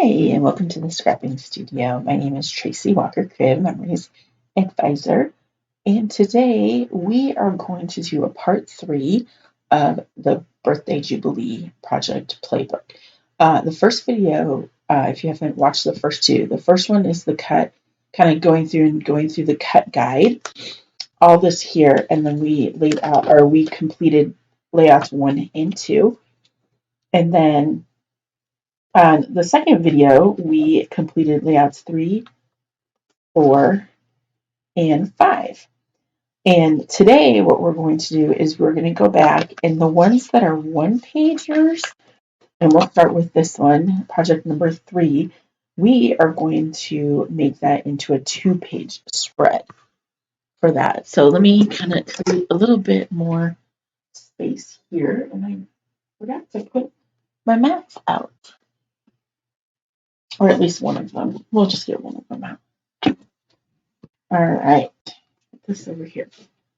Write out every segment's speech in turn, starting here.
Hi, and welcome to the Scrapping Studio. My name is Tracy Walker, Creative Memories Advisor, and today we are going to do a part 3 of the Birthday Jubilee Project Playbook. The first video, if you haven't watched the first two, the first one is the cut, kind of going through the cut guide, all this here, and then we completed layouts 1 and 2, and then on the second video, we completed layouts 3, 4, and 5. And today, what we're going to do is we're going to go back, and the ones that are one-pagers, and we'll start with this one, project number 3, we are going to make that into a 2-page spread for that. So let me kind of create a little bit more space here, and I forgot to put my maps out. Or at least one of them. We'll just get one of them out. All right, put this over here.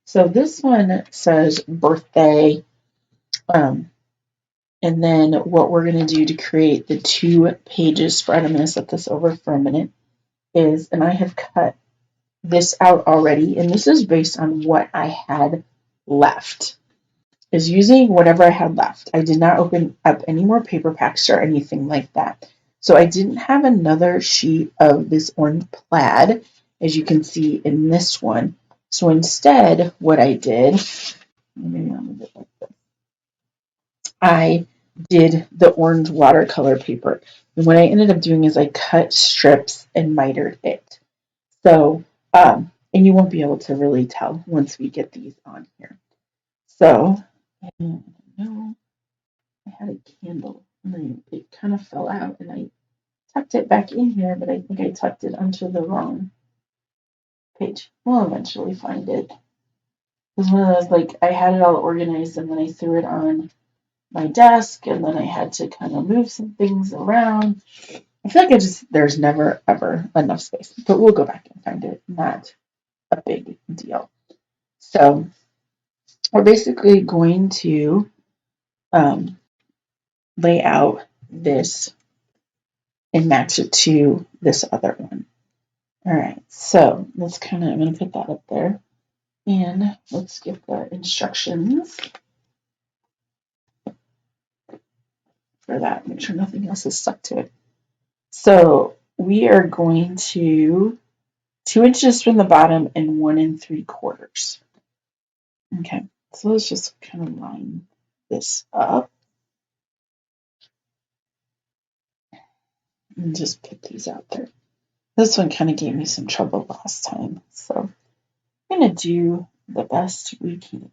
So this one says birthday. And then what we're going to do to create the 2-pages spread, I'm going to set this over for a minute, and I have cut this out already, and this is based on what I had left. Is using whatever I had left. I did not open up any more paper packs or anything like that. So I didn't have another sheet of this orange plaid, as you can see in this one. So instead, what I did, maybe I'll move it like this. I did the orange watercolor paper. And what I ended up doing is I cut strips and mitered it. So, and you won't be able to really tell once we get these on here. So, no, I had a candle and then it kind of fell out and I tucked it back in here, but I think I tucked it onto the wrong page. We'll eventually find it. It was one of those, like, I had it all organized and then I threw it on my desk and then I had to kind of move some things around. I feel like there's never ever enough space, but we'll go back and find it. Not a big deal. So we're basically going to lay out this and match it to this other one. All right, so I'm going to put that up there. And let's get the instructions for that. Make sure nothing else is stuck to it. So we are going to 2 inches from the bottom and 1 3/4. Okay, so let's just kind of line this up. And just put these out there. This one kind of gave me some trouble last time, so I'm going to do the best we can.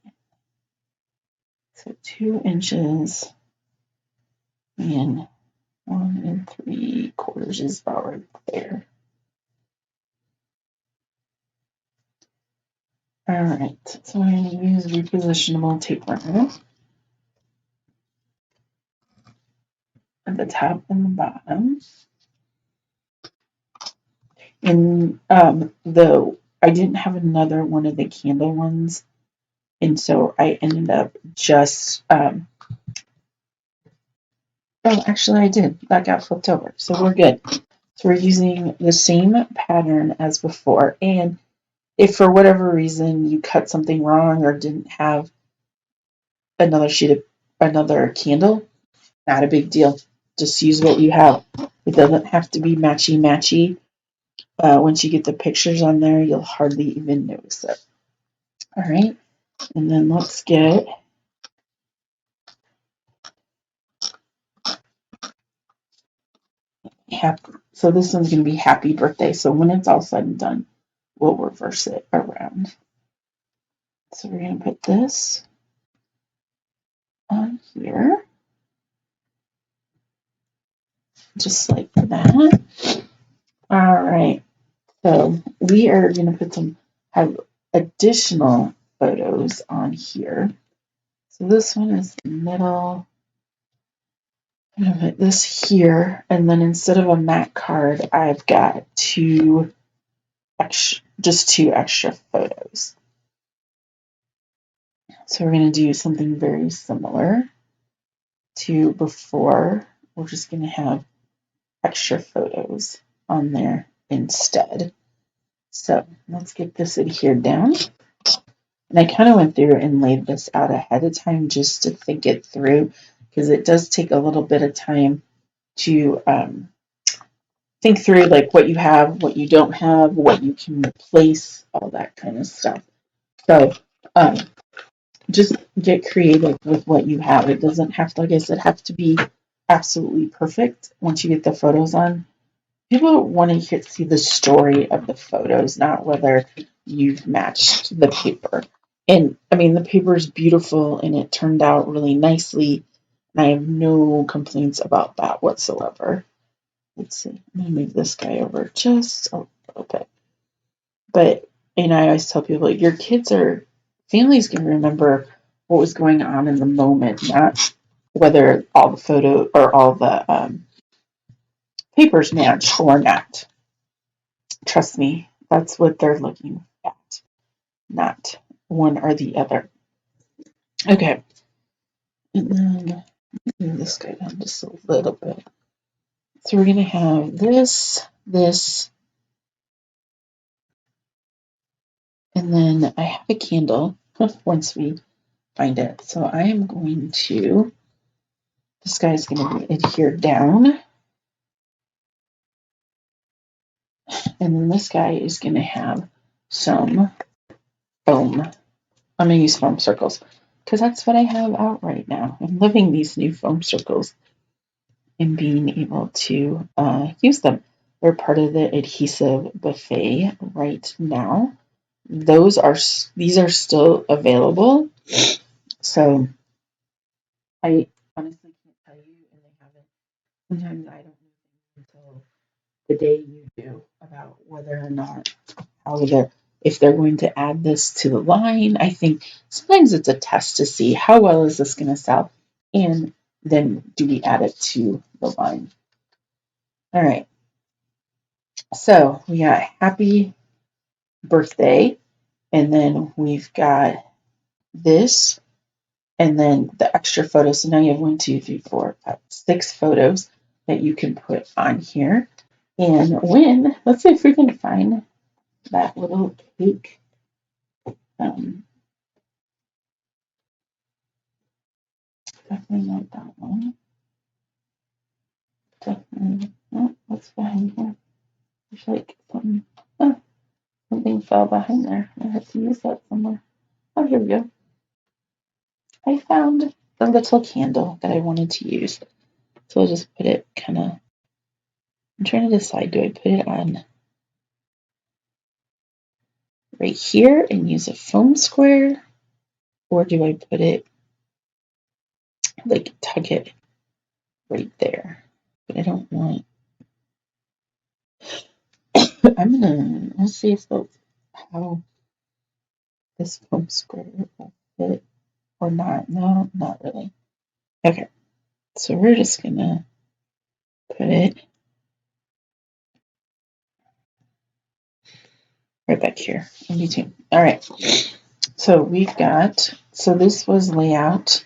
So 2 inches and 1 3/4 is about right there. All right, so I'm going to use repositionable tape runner at the top and the bottom. And I didn't have another one of the candle ones, and so I ended up just oh, actually I did. That got flipped over, so we're good. So we're using the same pattern as before, and if for whatever reason you cut something wrong or didn't have another candle, not a big deal. Just use what you have. It doesn't have to be matchy-matchy. Once you get the pictures on there, you'll hardly even notice it. All right, and then let's get happy. So this one's going to be happy birthday. So when it's all said and done, we'll reverse it around. So we're going to put this on here, just like that. All right, so we are going to have additional photos on here. So this one is the middle. I'm going to put this here, and then instead of a MAC card, I've got two extra photos. So we're going to do something very similar to before. We're just going to have extra photos on there instead. So let's get this adhered down. And I kind of went through and laid this out ahead of time just to think it through, because it does take a little bit of time to think through like what you have, what you don't have, what you can replace, all that kind of stuff. So um, just get creative with what you have. It doesn't have to, like I said, have to be absolutely perfect once you get the photos on. People want to see the story of the photos, not whether you've matched the paper. And I mean, the paper is beautiful and it turned out really nicely. And I have no complaints about that whatsoever. Let's see. I'm going to move this guy over just a little bit. But, and I always tell people, your families can remember what was going on in the moment, not whether all the photo or all the papers match or not. Trust me, that's what they're looking at, not one or the other. Okay, and then move this guy down just a little bit. So we're going to have this, and then I have a candle once we find it. So I am going to, this guy's going to be adhered down. And then this guy is going to have some foam. I'm going to use foam circles because that's what I have out right now. I'm loving these new foam circles and being able to use them. They're part of the adhesive buffet right now. These are still available. So I honestly can't tell you, and they haven't. Sometimes I don't know until the day you do about whether or not if they're going to add this to the line. I think sometimes it's a test to see how well is this going to sell, and then do we add it to the line. All right. So we got happy birthday, and then we've got this, and then the extra photos. So now you have 1, 2, 3, 4, 5, 6 photos that you can put on here. And let's see if we can find that little cake. Definitely not that one. Definitely. Oh, what's behind here? There's like something. Oh, something fell behind there. I have to use that somewhere. Oh, here we go. I found the little candle that I wanted to use. So I'll just put it kind of. I'm trying to decide, do I put it on right here and use a foam square? Or do I put it, like, tuck it right there? But I don't want. Let's see if how this foam square will fit or not. No, not really. Okay, so we're just gonna put it right back here in between. All right, so this was layout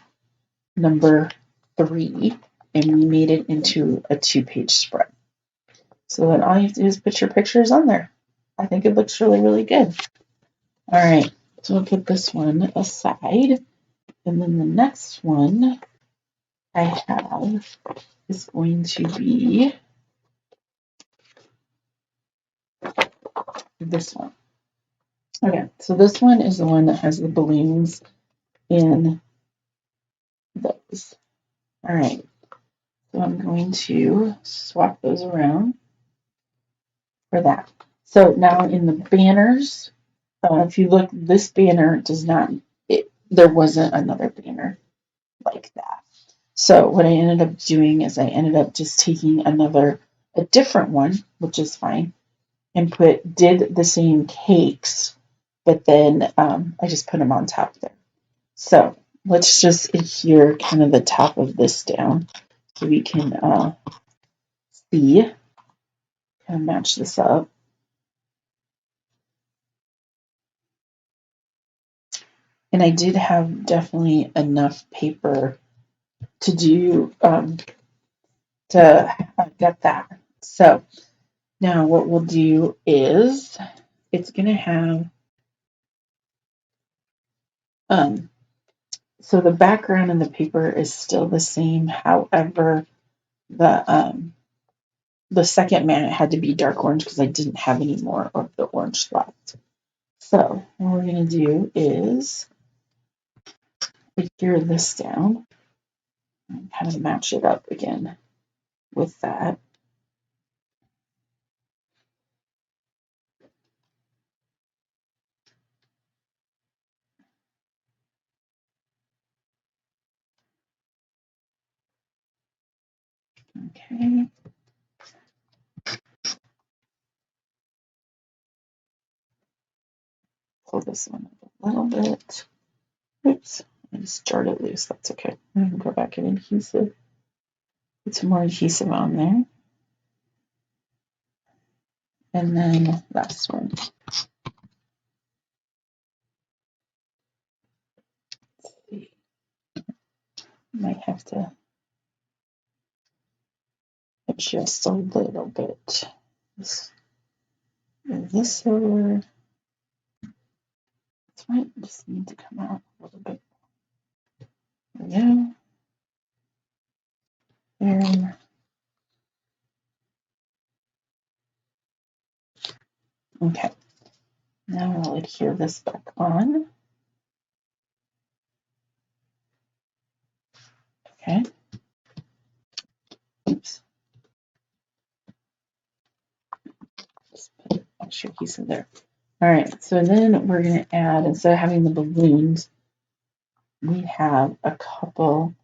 number 3, and we made it into a 2-page spread. So then all you have to do is put your pictures on there. I think it looks really, really good. All right, so we'll put this one aside. And then the next one I have is going to be this one. Okay, so this one is the one that has the balloons in those. All right, so I'm going to swap those around for that. So now in the banners, if you look, this banner does not, there wasn't another banner like that. So what I ended up doing is I ended up just taking a different one, which is fine, and did the same cakes, but then I just put them on top there. So let's just adhere kind of the top of this down so we can see, kind of match this up. And I did have definitely enough paper to do to get that So now what we'll do is it's going to have, so the background in the paper is still the same. However, the second mat had to be dark orange because I didn't have any more of the orange left. So what we're going to do is figure this down and kind of match it up again with that. Okay. Pull this one up a little bit. Oops. I just jarred it loose. That's okay. I'm going to go back in adhesive. Put some more adhesive on there. And then last one. Let's see. Might have to adjust a little bit. This over. This might just need to come out a little bit. There we go. There. Okay. Now I'll adhere this back on. Okay. Oops. Just put extra adhesive there. All right. So then we're going to add, instead of having the balloons, we have a couple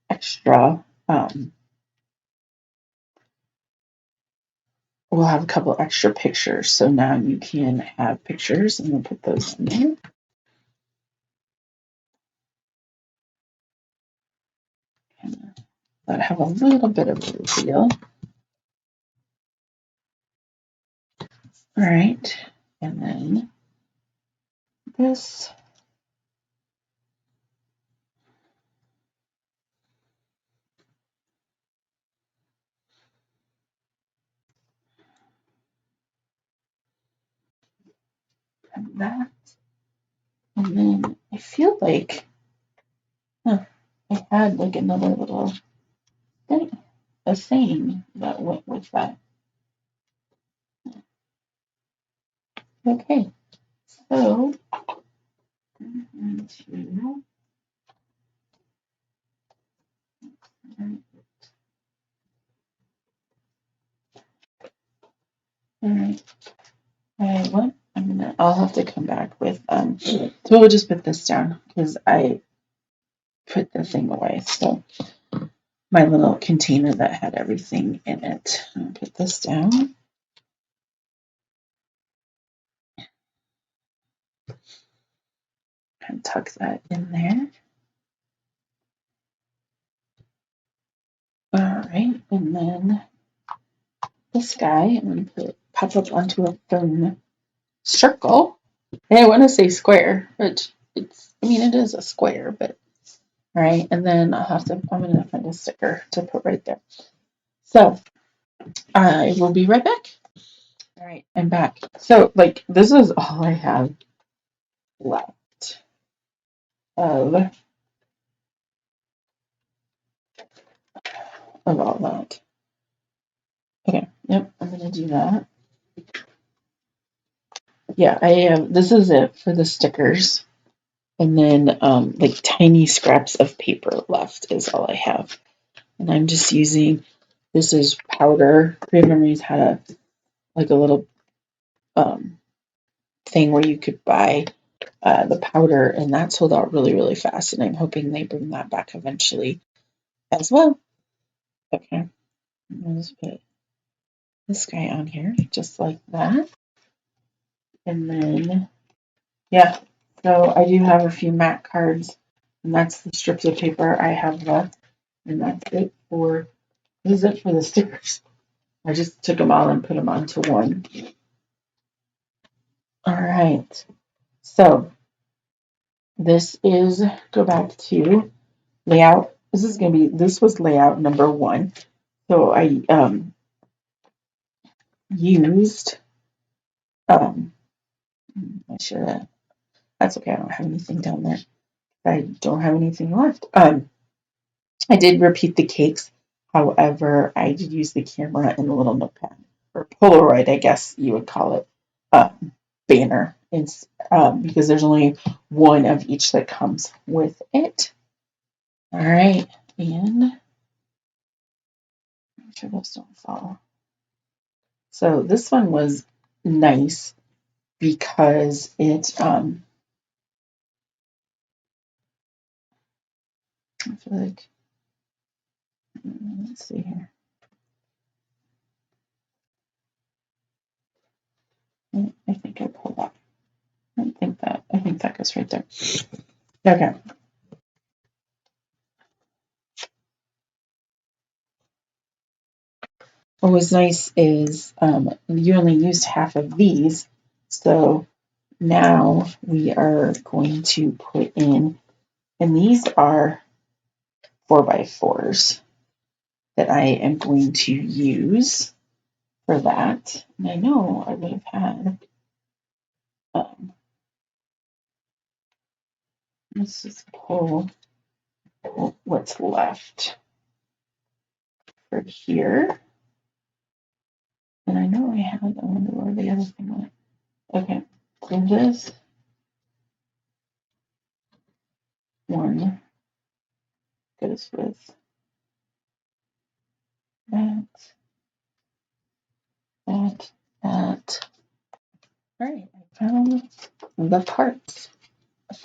extra. We'll have a couple extra pictures. So now you can have pictures, and we'll put those in there. And that have a little bit of a reveal. All right. And then this. And that. And then I feel like I had like another little thing, a saying that went with that. Okay. So I'm going to. All right. What? I'll have to come back with, so we'll just put this down because I put the thing away. So my little container that had everything in it. I'll put this down. And tuck that in there. All right. And then this guy, I'm going to pop up onto a foam circle. And I want to say square, but it is a square, but all right. And then I'm going to find a sticker to put right there. So I will be right back. All right, I'm back. So, this is all I have left of all that. Okay, yep, I'm gonna do that. Yeah, I have. This is it for the stickers, and then tiny scraps of paper left is all I have, and I'm just using. This is powder. Creative Memories had a little thing where you could buy the powder, and that sold out really, really fast. And I'm hoping they bring that back eventually as well. Okay, I'll just put this guy on here just like that. And then, yeah, so I do have a few MAC cards, and that's the strips of paper I have left. And that's it for, this is it for the stickers. I just took them all and put them onto one. All right. So this is, go back to layout. This was layout number 1. So used. I should have. That's okay. I don't have anything down there. I don't have anything left. I did repeat the cakes. However, I did use the camera and a little notepad or Polaroid, I guess you would call it, banner. Because there's only one of each that comes with it. All right, and make sure those don't fall. So this one was nice because I feel like, let's see here. I think I pulled that. I think that goes right there. Okay. What was nice is you only used half of these, so now we are going to put in, and these are 4x4s that I am going to use for that. And I know I would have had, let's just pull what's left for here. And I know I had, I wonder where the other thing went. Okay, so this one goes with that, that, that. All right, I found the parts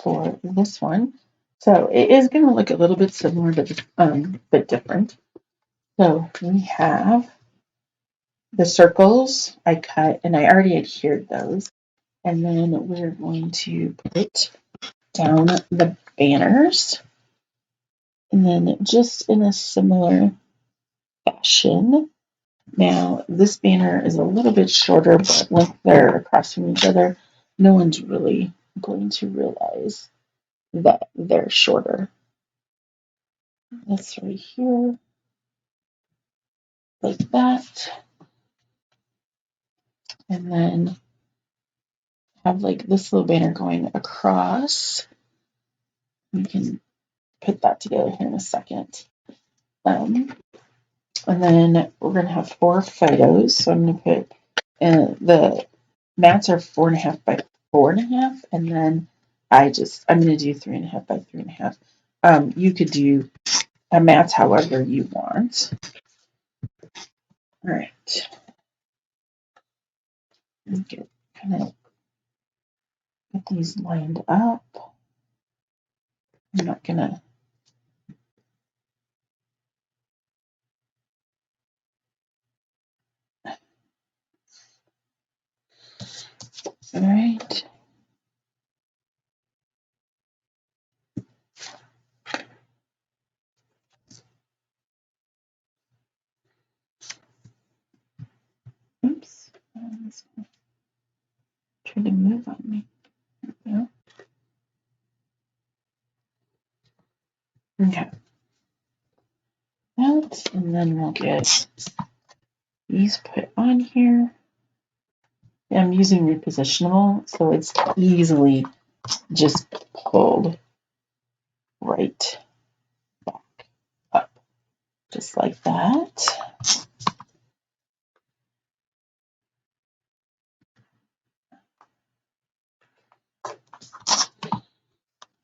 for this one. So it is going to look a little bit similar, but different. So we have the circles I cut, and I already adhered those. And then we're going to put down the banners, and then just in a similar fashion. Now, this banner is a little bit shorter, but once they're across from each other, no one's really going to realize that they're shorter. That's right here, like that. And then have like this little banner going across. We can put that together here in a second. And then we're going to have 4 photos. So I'm going to put the mats are 4.5 by 4.5, and then I'm going to do 3.5 by 3.5. You could do a mats however you want. All right. Get these lined up. I'm not gonna. All right. Oops. Trying to move on me. Yeah. Okay. That, and then we'll get these put on here. I'm using repositionable, so it's easily just pulled right back up, just like that.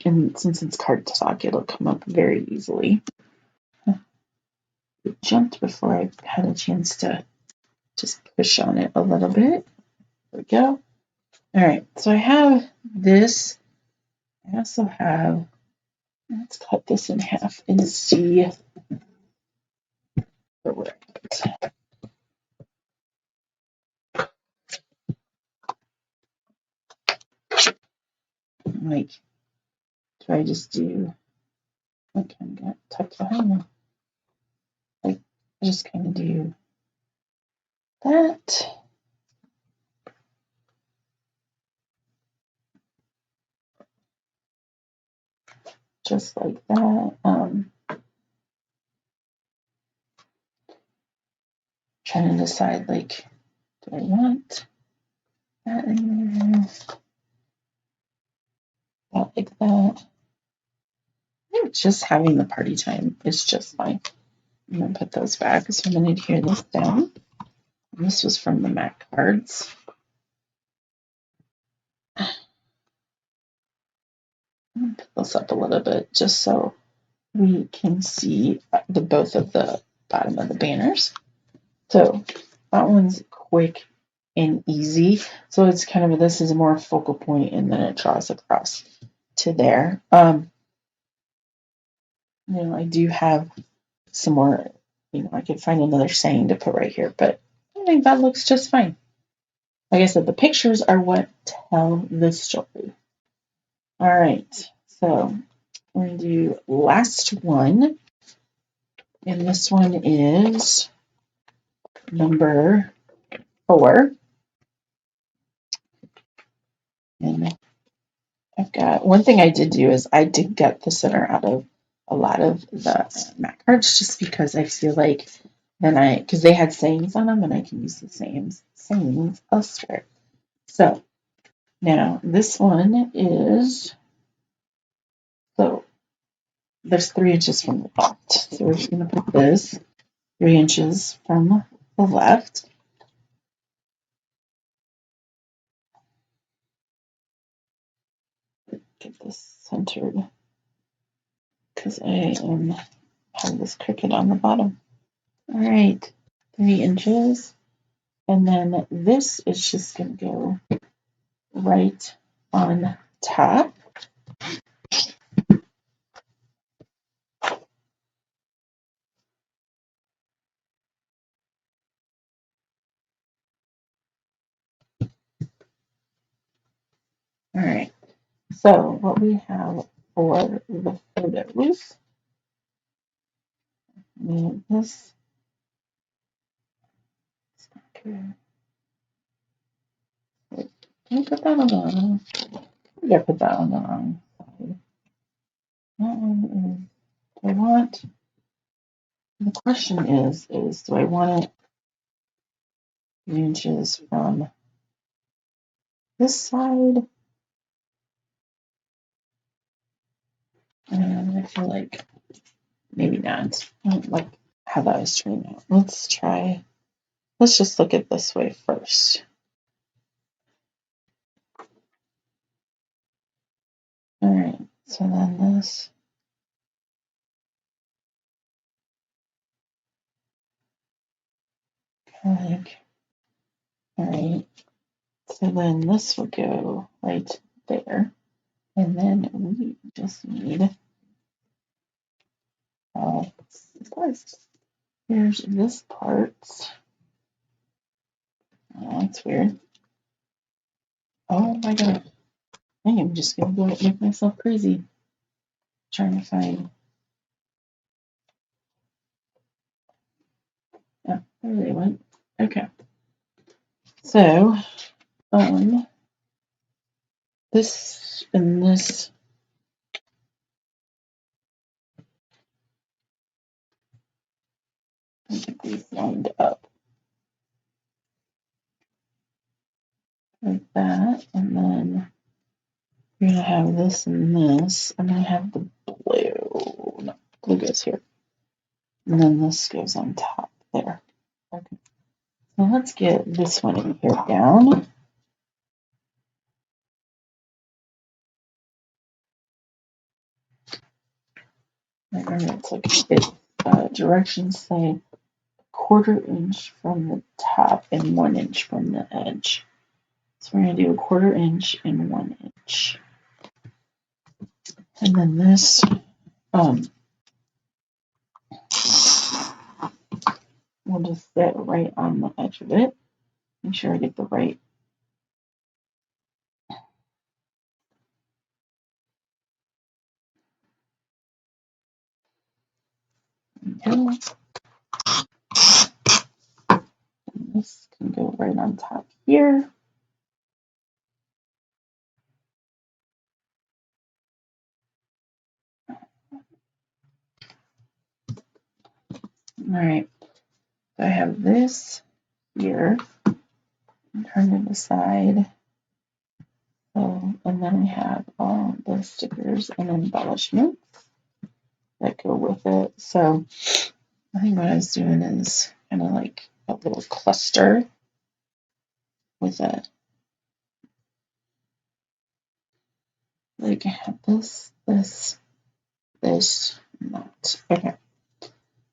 And since it's cardstock, it'll come up very easily. It jumped before I had a chance to just push on it a little bit. There we go. All right, so I have this. I also have, let's cut this in half and see where we're at. Like, do I just do, okay, I'm going to tuck behind me. Like, I just kind of do that. Just like that. Trying to decide, like, Do I want that in there? That like that. I think just having the party time is just fine. I'm gonna put those back, so I'm gonna adhere this down. And this was from the MAC cards. I'm gonna put this up a little bit just so we can see the both of the bottom of the banners. So that one's quick and easy. So it's kind of, this is a more focal point, and then it draws across to there. I do have some more, I could find another saying to put right here, but I think that looks just fine. Like I said, the pictures are what tell the story. All right, so we're going to do last one. And this one is number 4. And I've got, one thing I did do is I did get the center out of a lot of the MAC cards, just because I feel like then because they had sayings on them, and I can use the same sayings elsewhere. So now this one is, so there's 3 inches from the left. So we're just going to put this 3 inches from the left. Get this centered because I have this cricket on the bottom. All right, 3 inches. And then this is just going to go right on top. All right, so what we have for the photos, this, okay. Can I put that on the wrong? I gotta put that on the wrong side. That one is, I want, the question is do I want it 3 inches from this side? And I feel like maybe not. I don't like how that was turned out. Let's just look at this way first. All right, so then this, like, all right, so then this will go right there, and then we just need, here's this part. Oh, that's weird. Oh my god, I am just gonna go make myself crazy trying to find. Oh, there they went. Okay, so this and this, I think we've lined up like that, and then we're gonna have this and this. I'm gonna have the blue. No, blue goes here, and then this goes on top there. Okay, so let's get this one in here down. Remember, it's like directions say 1/4 inch from the top and 1 inch from the edge. So we're gonna do 1/4 inch and 1 inch, and then this. We'll just sit right on the edge of it. Make sure I get the right. Okay. This can go right on top here. All right. So I have this here, turn it aside. So, and then we have all the stickers and embellishments that go with it. So I think what I was doing is kind of like a little cluster with a, like I have this, and that. Okay,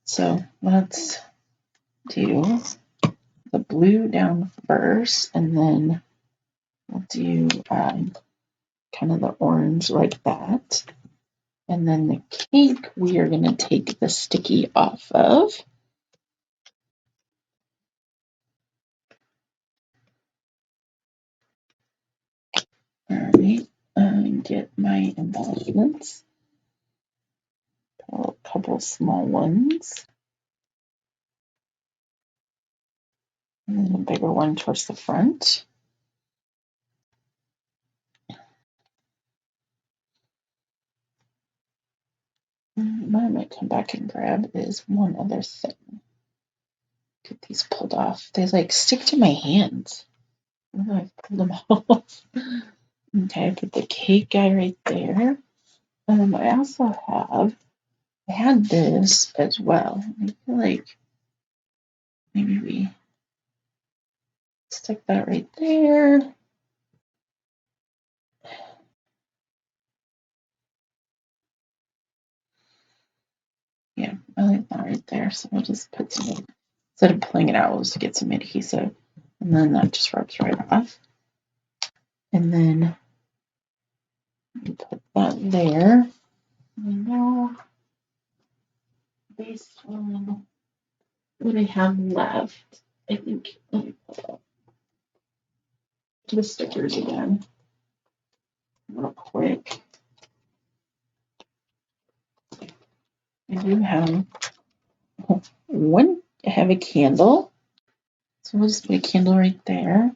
so let's do the blue down first, and then we'll do kind of the orange like that. And then the cake, we are going to take the sticky off of. All right, get my embellishments. A couple small ones. And then a bigger one towards the front. What I might come back and grab is one other thing. Get these pulled off. They like stick to my hands. I pull them off. Okay, put the cake guy right there. I also have, I had this as well. I feel like maybe we stick that right there. Yeah, I like that right there. So we'll just put some, instead of pulling it out, we'll just get some adhesive. And then that just rubs right off. And then we put that there. And now, based on what I have left, I think, let me pull up the stickers again real quick. I do have one, I have a candle. So we'll just put a candle right there.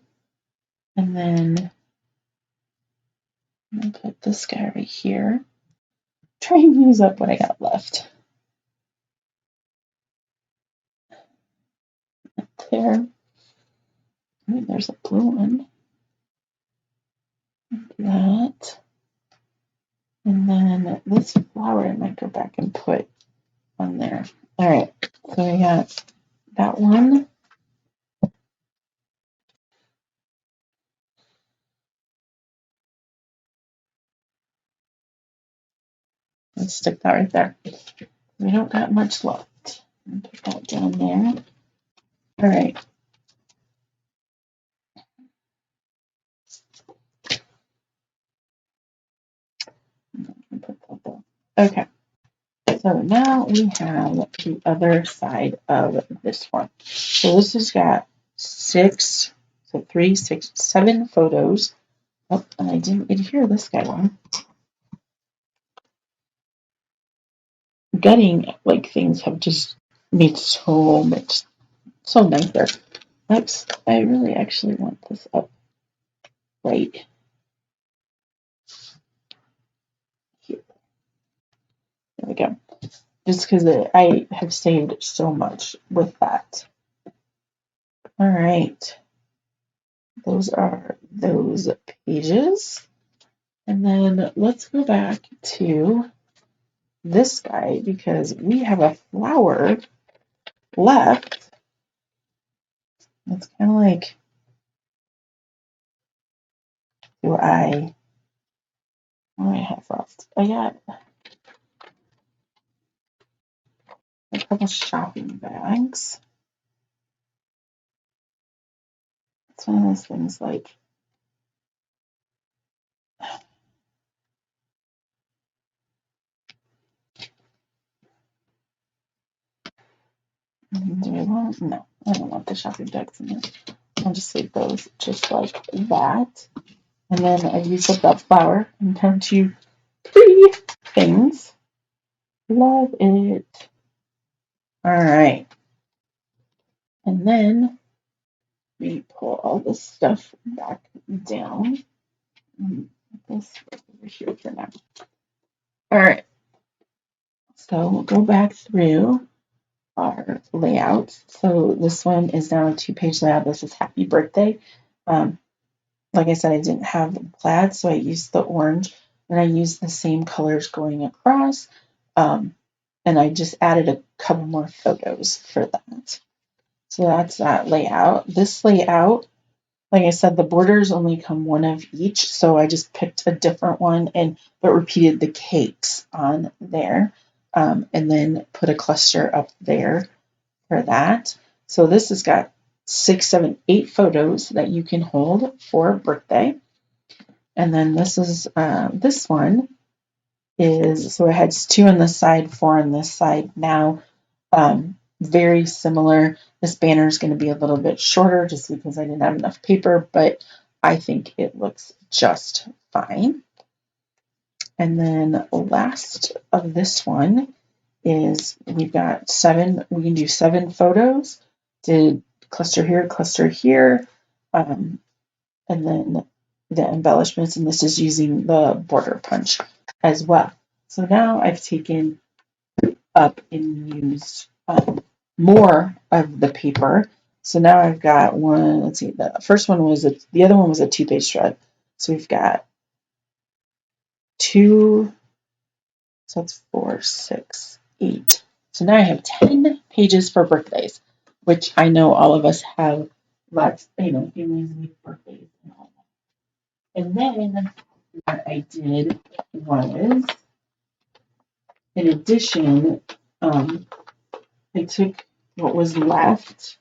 And then I'm going to put this guy right here. Try and use up what I got left. There. Ooh, there's a blue one. That. And then this flower I might go back and put on there. All right. So I got that one. Let's stick that right there. We don't got much left. Put that down there. All right. Okay. So now we have the other side of this one. So this has got 7 photos. Oh, and I didn't adhere this guy one. Gutting like things have just made so nicer. Oops, I really actually want this up right here. There we go. Just because I have saved so much with that. All right. Those are those pages. And then let's go back to this guy because we have a flower left. It's kind of like, what do I have left? I got a couple shopping bags. It's one of those things like, do I want? No, I don't want the shopping bags in there. I'll just leave those just like that. And then I used up that flower. I'm down to 3 things. Love it. All right. And then we pull all this stuff back down. Put this over here for now. All right. So we'll go back through our layouts. So this one is now a 2-page layout. This is Happy Birthday. like I said, I didn't have plaid, so I used the orange, and I used the same colors going across. And I just added a couple more photos for that. So that's that layout. This layout, like I said, the borders only come one of each, so I just picked a different one but repeated the cakes on there, and then put a cluster up there for that. So this has got 6, 7, 8 photos that you can hold for a birthday. And then this one is, so it has 2 on this side, 4 on this side. Now, very similar. This banner is going to be a little bit shorter just because I didn't have enough paper, but I think it looks just fine. And then last of this one is we've got 7, we can do 7 photos. Did cluster here, and then the embellishments, and this is using the border punch as well. So now I've taken up and used more of the paper. So now I've got one, let's see, the first one was the other one was a 2-page shred. So we've got 2, so that's 4, 6, 8. So now I have 10 pages for birthdays, which I know all of us have lots, families with birthdays and all that. And then what I did was, in addition, I took what was left,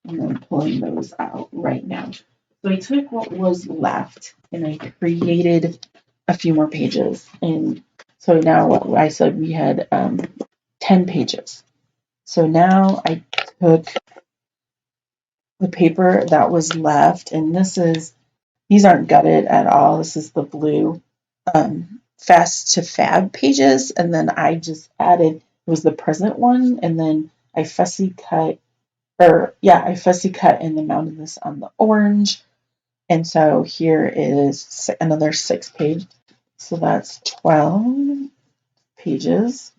and I'm pulling those out right now. So I took what was left and I created a few more pages. And so now what I said we had 10 pages. So now I took the paper that was left, and these aren't gutted at all. This is the blue fast to fab pages, and then I just added, it was the present one, and then I fussy cut and then mounted this on the orange. And so here is another 6 page. So that's 12 pages.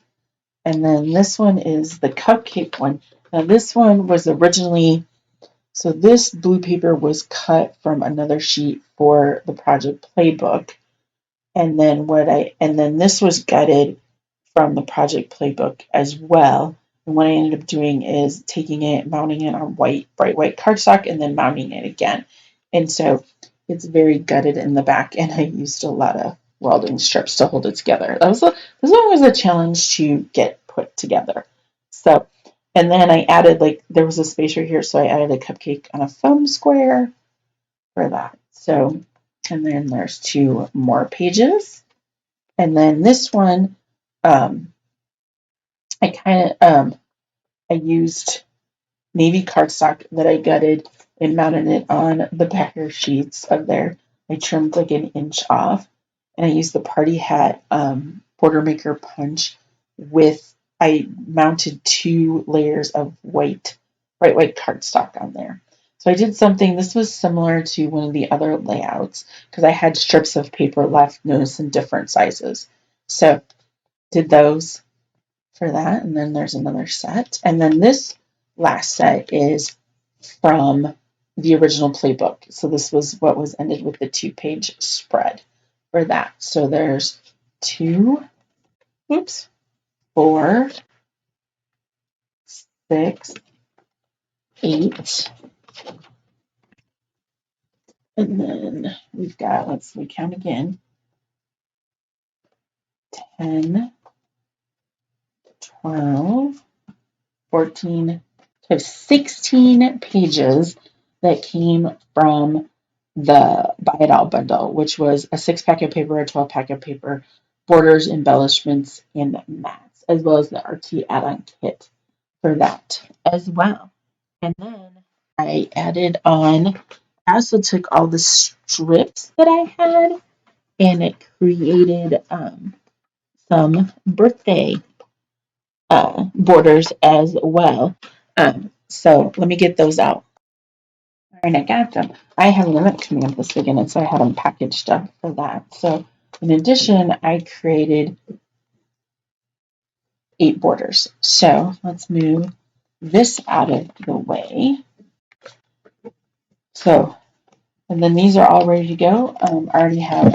And then this one is the cupcake one. Now this one was originally, so this blue paper was cut from another sheet for the project playbook. And then this was gutted from the project playbook as well. And what I ended up doing is taking it, mounting it on bright white cardstock, and then mounting it again. And so it's very gutted in the back, and I used a lot of welding strips to hold it together. This one was a challenge to get put together. So, and then I added, there was a space right here, so I added a cupcake on a foam square for that. So, and then there's 2 more pages. And then this one, I used navy cardstock that I gutted and mounted it on the backer sheets of there. I trimmed like an inch off, and I used the party hat border maker punch I mounted 2 layers of bright white cardstock on there. So I did something, this was similar to one of the other layouts because I had strips of paper left, notice in different sizes. So did those for that, and then there's another set. And then this last set is from the original playbook. So this was what was ended with the 2-page spread for that. So there's 2, 4, 6, 8, and then we've got, we count again, 10, 12, 14, so 16 pages that came from the Buy It All bundle, which was a 6-pack of paper, a 12-pack of paper, borders, embellishments, and mats, as well as the RT add-on kit for that as well. And then I also took all the strips that I had, and it created some birthday borders as well. So let me get those out. All right, I got them. I have an event coming up this weekend, and so I had them packaged up for that. So in addition, I created 8 borders. So let's move this out of the way. So And then these are all ready to go. I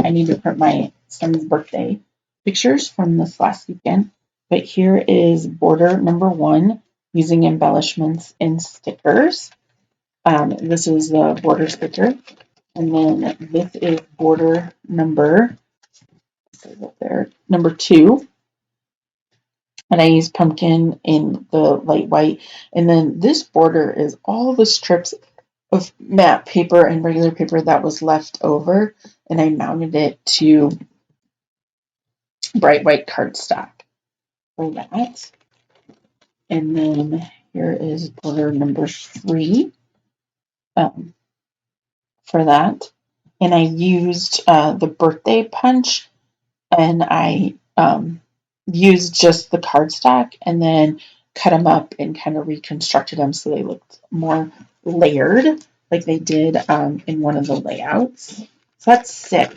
need to print my son's birthday pictures from this last weekend. But here is border number 1 using embellishments and stickers. This is the border sticker. And then this is border number 2. And I use pumpkin in the light white. And then this border is all the strips of matte paper and regular paper that was left over. And I mounted it to bright white cardstock for that. And then here is border number 3 for that. And I used the birthday punch, and I used just the cardstock and then cut them up and kind of reconstructed them so they looked more layered, like they did in one of the layouts. So that's 6.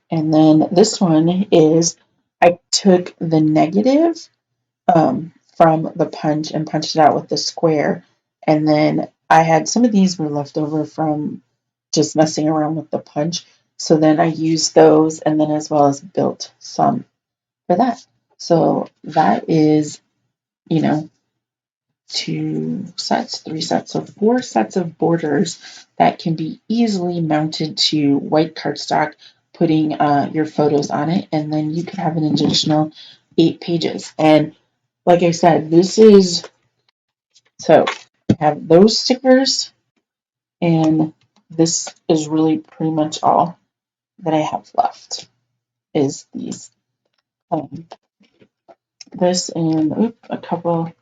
And then this one is, I took the negative from the punch and punched it out with the square. And then I had some of these were left over from just messing around with the punch. So then I used those, and then as well as built some for that. So that is, 2 sets, 3 sets, so 4 sets of borders that can be easily mounted to white cardstock, putting your photos on it, and then you could have an additional 8 pages. And like I said, so I have those stickers, and this is really pretty much all that I have left is these. This and a couple.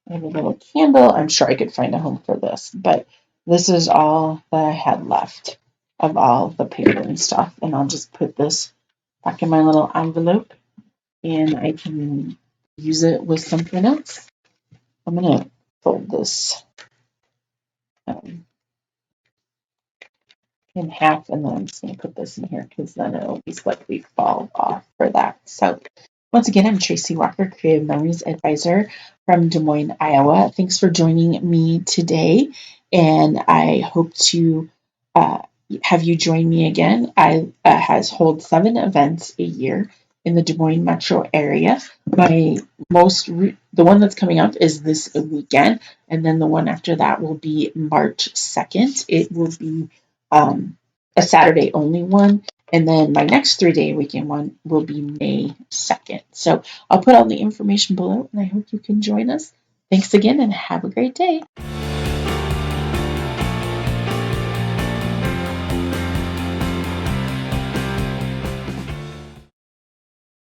I have a little candle. I'm sure I could find a home for this, but this is all that I had left of all the paper and stuff. And I'll just put this back in my little envelope, and I can use it with something else. I'm going to fold this in half, and then I'm just going to put this in here because then it'll be slightly fall off for that. So once again, I'm Tracy Walker, Creative Memories Advisor from Des Moines, Iowa. Thanks for joining me today, and I hope to have you join me again. I hold 7 events a year in the Des Moines metro area. The one that's coming up is this weekend, and then the one after that will be March 2nd. It will be a Saturday only one. And then my next 3-day weekend one will be May 2nd. So I'll put all the information below, and I hope you can join us. Thanks again, and have a great day.